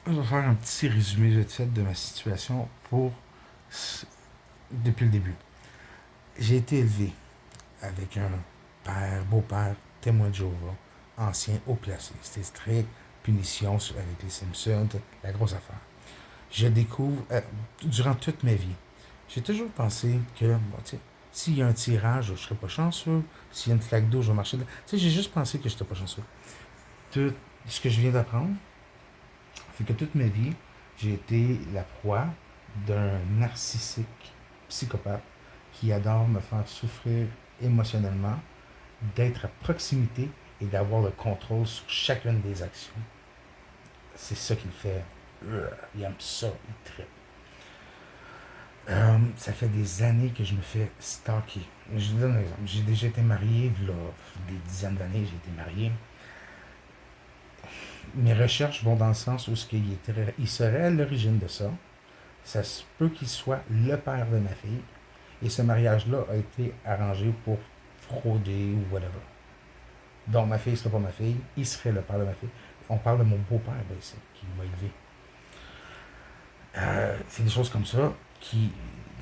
Je vais faire un petit résumé vite fait de ma situation depuis le début. J'ai été élevé avec un père, beau-père, témoin de Jéhovah, ancien haut placé. C'était strict, punition avec les Simpsons, la grosse affaire. Je découvre, durant toute ma vie, j'ai toujours pensé que, bon, tu sais, s'il y a un tirage, je ne serais pas chanceux. S'il y a une flaque d'eau, je vais marcher dedans. Tu sais, j'ai juste pensé que je n'étais pas chanceux. Tout ce que je viens d'apprendre, c'est que toute ma vie, j'ai été la proie d'un narcissique psychopathe qui adore me faire souffrir émotionnellement, d'être à proximité et d'avoir le contrôle sur chacune des actions. C'est ça qu'il fait. Il aime ça, il tripe. Ça fait des années que je me fais stalker. Je vous donne un exemple. J'ai déjà été marié, il y a des dizaines d'années, j'ai été marié. Mes recherches vont dans le sens où il serait à l'origine de ça. Ça se peut qu'il soit le père de ma fille. Et ce mariage-là a été arrangé pour frauder ou whatever. Donc ma fille ne serait pas ma fille, il serait le père de ma fille. On parle de mon beau-père, ben, qui m'a élevé. C'est des choses comme ça qui,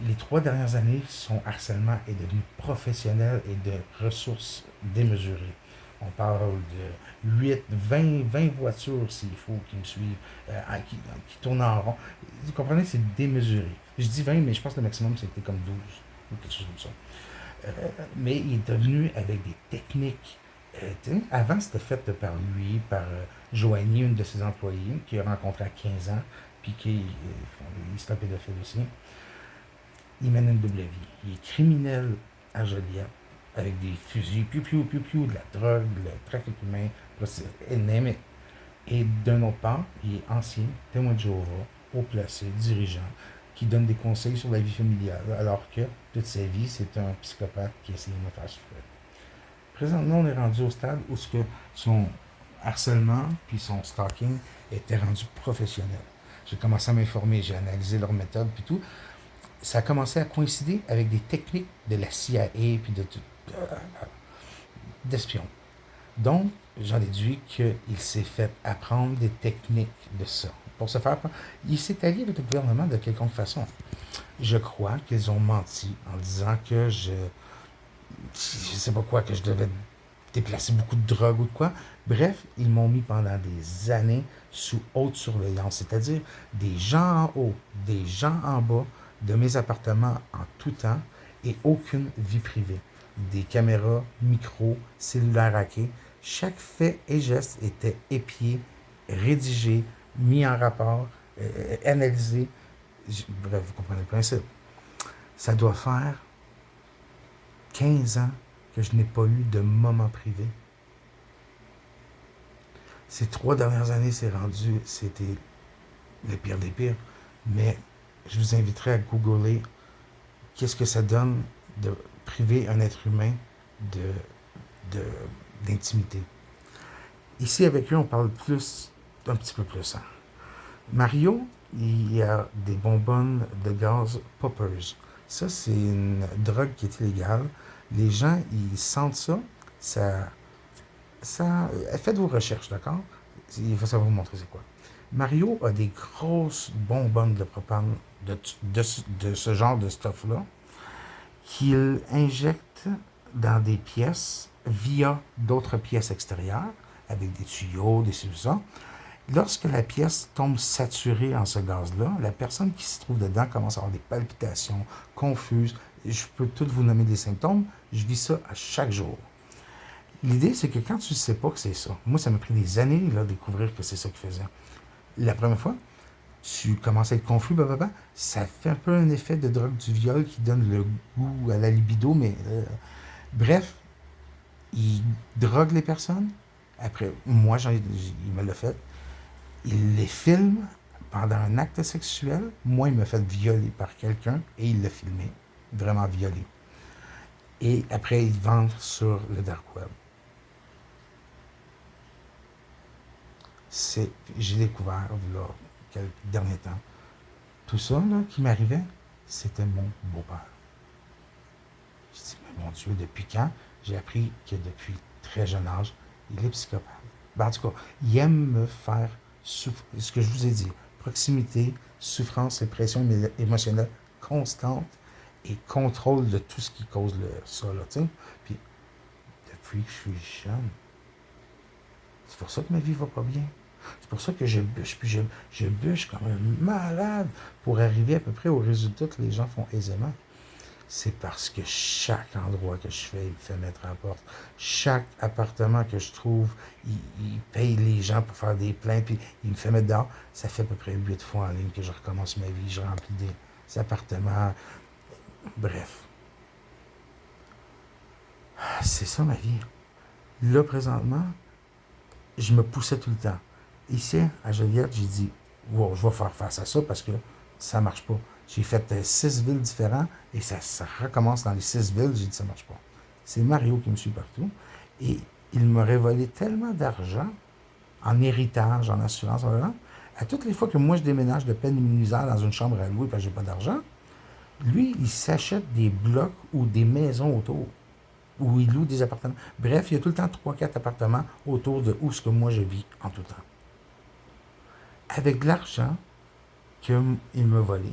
les 3 dernières années, son harcèlement est devenu professionnel et de ressources démesurées. On parle de 8, 20 voitures s'il faut qui me suivent, qui tournent en rond. Vous comprenez, c'est démesuré. Je dis 20, mais je pense que le maximum c'était comme 12 ou quelque chose comme ça. Mais il est devenu avec des techniques. Avant, c'était fait par lui, par Joanie, une de ses employées, qu'il a rencontré à 15 ans, puis il est un pédophile aussi. Il mène une double vie. Il est criminel à Joliette, avec des fusils, piou, de la drogue, le trafic humain, et d'un autre part, il est ancien, témoin de Jéhovah, haut placé, dirigeant, qui donne des conseils sur la vie familiale, alors que toute sa vie, c'est un psychopathe qui essaie de me faire souffrir. Présentement, on est rendu au stade où ce que son harcèlement puis son stalking était rendu professionnel. J'ai commencé à m'informer, j'ai analysé leurs méthodes puis tout. Ça a commencé à coïncider avec des techniques de la CIA puis d'espions. Donc, j'en déduis qu'il s'est fait apprendre des techniques de ça. Pour se faire apprendre, il s'est allié avec le gouvernement de quelconque façon. Je crois qu'ils ont menti en disant que je sais pas quoi, que je devais déplacer beaucoup de drogue ou de quoi. Bref, ils m'ont mis pendant des années sous haute surveillance, c'est-à-dire des gens en haut, des gens en bas, de mes appartements en tout temps et aucune vie privée. Des caméras, micros, cellulaires hackés. Chaque fait et geste était épié, rédigé, mis en rapport, analysé. Bref, vous comprenez le principe. Ça doit faire 15 ans que je n'ai pas eu de moment privé. Ces 3 dernières années, c'était le pire des pires. Mais je vous inviterai à googler qu'est-ce que ça donne de priver un être humain de, de, d'intimité. Ici, avec lui, on parle un petit peu plus. Hein. Mario, il y a des bonbonnes de gaz poppers. Ça, c'est une drogue qui est illégale. Les gens, ils sentent ça, faites vos recherches, d'accord? Ça va vous montrer c'est quoi. Mario a des grosses bonbonnes de propane de ce genre de stuff-là qu'il injecte dans des pièces via d'autres pièces extérieures, avec des tuyaux, des ça. Lorsque la pièce tombe saturée en ce gaz-là, la personne qui se trouve dedans commence à avoir des palpitations, confuses. Je peux toutes vous nommer des symptômes. Je vis ça à chaque jour. L'idée, c'est que quand tu ne sais pas que c'est ça, moi, ça m'a pris des années là, de découvrir que c'est ça qu'il faisait. La première fois, tu commences à être confus, ça fait un peu un effet de drogue du viol qui donne le goût à la libido, mais bref, il drogue les personnes. Après, moi, il me l'a fait. Il les filme pendant un acte sexuel. Moi, il m'a fait violer par quelqu'un et il l'a filmé. Vraiment violé. Et après, il vend sur le dark web. J'ai découvert, là, quelques derniers temps, tout ça là, qui m'arrivait, c'était mon beau-père. Je dis, mais mon Dieu, depuis quand? J'ai appris que depuis très jeune âge, il est psychopathe. Ben, en tout cas, il aime me faire ce que je vous ai dit, proximité, souffrance et pression émotionnelle constante et contrôle de tout ce qui cause ça, là, tu sais. Puis, depuis que je suis jeune, c'est pour ça que ma vie va pas bien. C'est pour ça que je bûche, puis je bûche comme un malade pour arriver à peu près au résultat que les gens font aisément. C'est parce que chaque endroit que je fais, il me fait mettre en porte. Chaque appartement que je trouve, il paye les gens pour faire des plaintes, puis il me fait mettre dehors. Ça fait à peu près 8 fois en ligne que je recommence ma vie. Je remplis des appartements. Bref, c'est ça ma vie. Là, présentement, je me poussais tout le temps. Ici, à Joliette, j'ai dit, wow, je vais faire face à ça parce que ça marche pas. J'ai fait 6 villes différentes et ça recommence dans les 6 villes. J'ai dit, ça marche pas. C'est Mario qui me suit partout. Et il m'aurait volé tellement d'argent en héritage, en assurance, à toutes les fois que moi je déménage de peine et misère dans une chambre à louer parce que j'ai pas d'argent, lui, il s'achète des blocs ou des maisons autour, où il loue des appartements. Bref, il y a tout le temps 3-4 appartements autour de où ce que moi je vis en tout temps. Avec de l'argent qu'il m'a volé,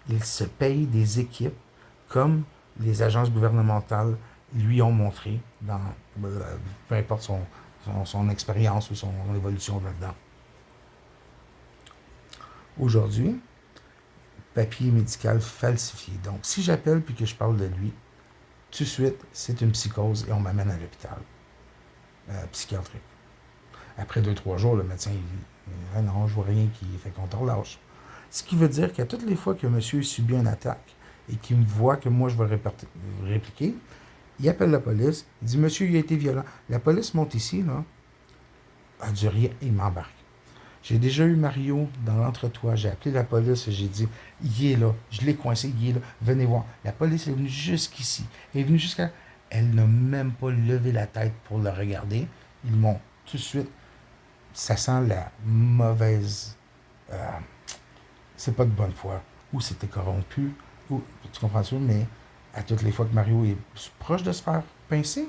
il se paye des équipes comme les agences gouvernementales lui ont montré dans peu importe son expérience ou son évolution là-dedans. Aujourd'hui, papier médical falsifié. Donc, si j'appelle puis que je parle de lui, tout de suite, c'est une psychose et on m'amène à l'hôpital psychiatrique. Après 2-3 jours, le médecin, il dit ah non, je vois rien qui fait qu'on te relâche. Ce qui veut dire qu'à toutes les fois que monsieur subit une attaque et qu'il me voit que moi je vais répliquer, il appelle la police, il dit monsieur, il a été violent. La police monte ici, là, elle dit rien, il m'embarque. J'ai déjà eu Mario dans l'entretoit, j'ai appelé la police et j'ai dit il est là, je l'ai coincé, il est là, venez voir. La police est venue jusqu'ici, elle est venue jusqu'à. Elle n'a même pas levé la tête pour le regarder. Ils m'ont tout de suite. Ça sent la mauvaise. C'est pas de bonne foi. Ou c'était corrompu, ou. Tu comprends-tu? Mais à toutes les fois que Mario est proche de se faire pincer,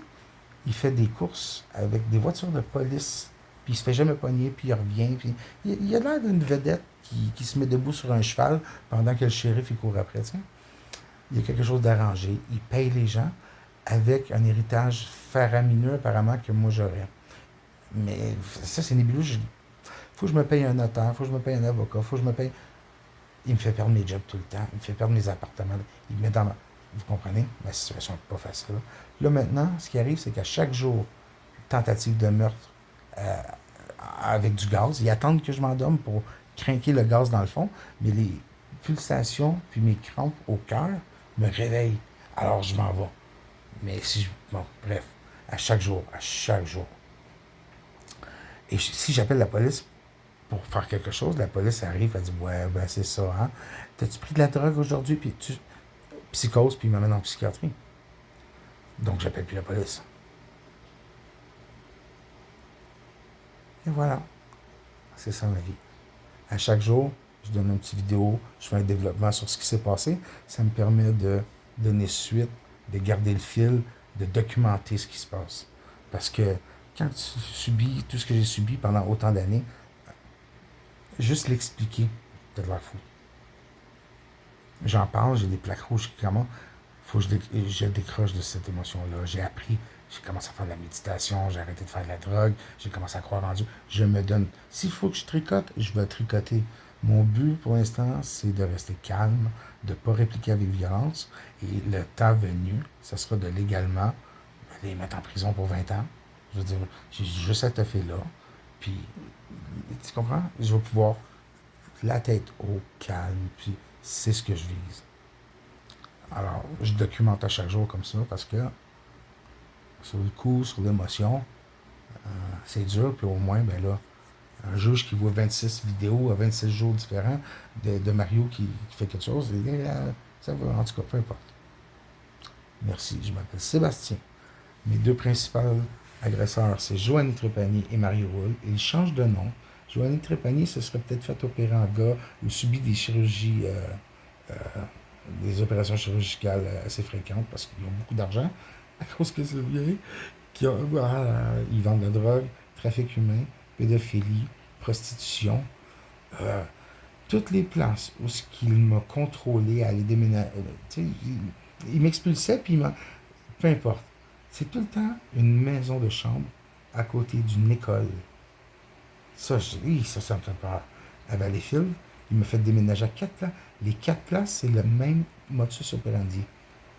il fait des courses avec des voitures de police, puis il se fait jamais pogner, puis il revient, puis il a l'air d'une vedette qui se met debout sur un cheval pendant que le shérif il court après, tu sais. Il y a quelque chose d'arrangé. Il paye les gens avec un héritage faramineux apparemment que moi j'aurais. Mais ça, c'est nébuleux. Faut que je me paye un notaire, faut que je me paye un avocat, faut que je me paye. Il me fait perdre mes jobs tout le temps, il me fait perdre mes appartements. Il me met dans ma. Vous comprenez? Ma situation n'est pas facile. Là, maintenant, ce qui arrive, c'est qu'à chaque jour, tentative de meurtre euh, avec du gaz, ils attendent que je m'endorme pour craquer le gaz dans le fond, mais les pulsations puis mes crampes au cœur me réveillent. Alors, je m'en vais. Mais si je. Bon, bref, à chaque jour, à chaque jour. Et si j'appelle la police pour faire quelque chose, la police arrive, elle dit ouais, ben c'est ça, hein. T'as-tu pris de la drogue aujourd'hui? Puis tu. Psychose, puis il m'amène en psychiatrie. Donc, j'appelle plus la police. Et voilà. C'est ça ma vie. À chaque jour, je donne une petite vidéo, je fais un développement sur ce qui s'est passé. Ça me permet de donner suite, de garder le fil, de documenter ce qui se passe. Parce que quand tu subis tout ce que j'ai subi pendant autant d'années, juste l'expliquer, t'as de l'air fou. J'en parle, j'ai des plaques rouges qui commencent. Faut que je décroche de cette émotion-là. J'ai appris, j'ai commencé à faire de la méditation, j'ai arrêté de faire de la drogue, j'ai commencé à croire en Dieu. Je me donne. S'il faut que je tricote, je vais tricoter. Mon but pour l'instant, c'est de rester calme, de ne pas répliquer avec violence. Et le temps venu, ça sera de légalement les mettre en prison pour 20 ans. Je veux dire, j'ai juste à toffer là. Puis, tu comprends? Je vais pouvoir la tête au calme, puis c'est ce que je vise. Alors, je documente à chaque jour comme ça parce que sur le coup, sur l'émotion, c'est dur. Puis au moins, ben là, un juge qui voit 26 vidéos à 26 jours différents de Mario qui fait quelque chose, et, ça va, en tout cas, peu importe. Merci, je m'appelle Sébastien. Mes deux principaux agresseurs, c'est Joanie Trépanier et Mario Roule. Ils changent de nom. Joanie Trépanier se serait peut-être fait opérer en gars ou subi des chirurgies, des opérations chirurgicales assez fréquentes parce qu'ils ont beaucoup d'argent à cause que c'est bien. Ils vendent de la drogue, trafic humain, pédophilie, prostitution, toutes les places où ce qu'il m'a contrôlé à aller déménager. Il m'expulsait, puis peu importe. C'est tout le temps une maison de chambre à côté d'une école. Ça, ça me fait peur. À Valleyfield, il m'a fait déménager à 4 places. Les 4 places, c'est le même modus operandi.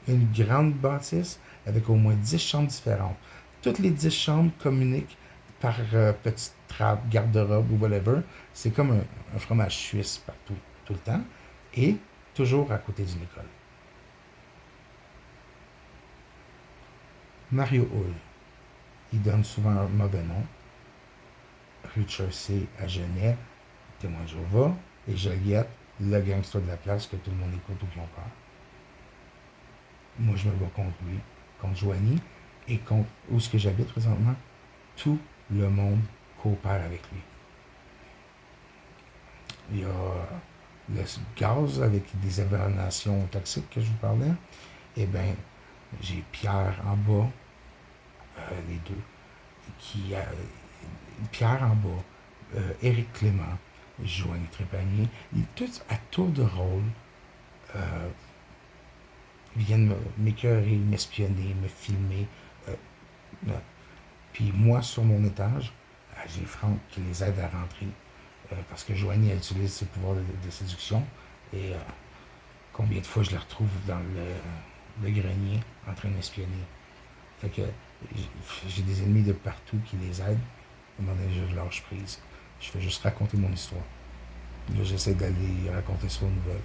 Une grande bâtisse avec au moins 10 chambres différentes. Toutes les 10 chambres communiquent par petite trappe, garde-robe ou whatever. C'est comme un fromage suisse partout, tout le temps. Et toujours à côté d'une école. Mario Hull, il donne souvent un mauvais nom. Rue de Chaussée à Genève, Témoin de Jéhovah, et Joliette, le gangster de la place que tout le monde écoute ou qui ont peur. Moi, je me bats contre lui, contre Joanie, et contre où ce que j'habite présentement. Tout le monde coopère avec lui. Il y a le gaz avec des évaluations toxiques que je vous parlais. Eh bien, j'ai Pierre en bas, les deux, Pierre en bas, Éric Clément, Joanie Trépanier, tous à tour de rôle viennent m'écœurer, m'espionner, me filmer. Puis moi, sur mon étage, j'ai Franck qui les aide à rentrer parce que Joanie, elle utilise ses pouvoirs de séduction. Et combien de fois je la retrouve dans le grenier en train de m'espionner. Fait que j'ai des ennemis de partout qui les aident. À un moment donné, je lâche prise. Je fais juste raconter mon histoire. Là, j'essaie d'aller raconter ça aux nouvelles.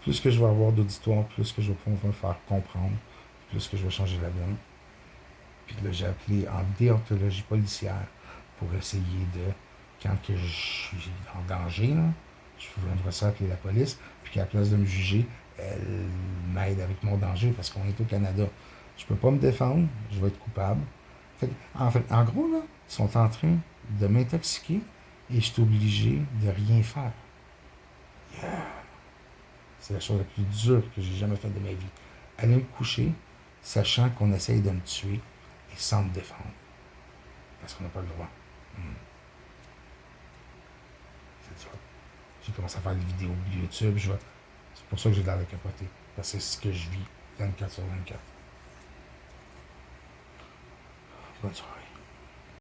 Plus que je vais avoir d'auditoire, plus que je vais pouvoir me faire comprendre, plus que je vais changer la donne. Puis là, j'ai appelé en déontologie policière pour essayer de, quand que je suis en danger, là, je voudrais ça appeler la police, puis qu'à la place de me juger, elle m'aide avec mon danger parce qu'on est au Canada. Je peux pas me défendre, je vais être coupable. En gros, là, ils sont en train de m'intoxiquer et je suis obligé de rien faire. Yeah. C'est la chose la plus dure que j'ai jamais faite de ma vie. Aller me coucher, sachant qu'on essaye de me tuer et sans me défendre. Parce qu'on n'a pas le droit. C'est dur. J'ai commencé à faire des vidéos YouTube. C'est pour ça que j'ai l'air de capoter. Parce que c'est ce que je vis 24/24. Bonne soirée.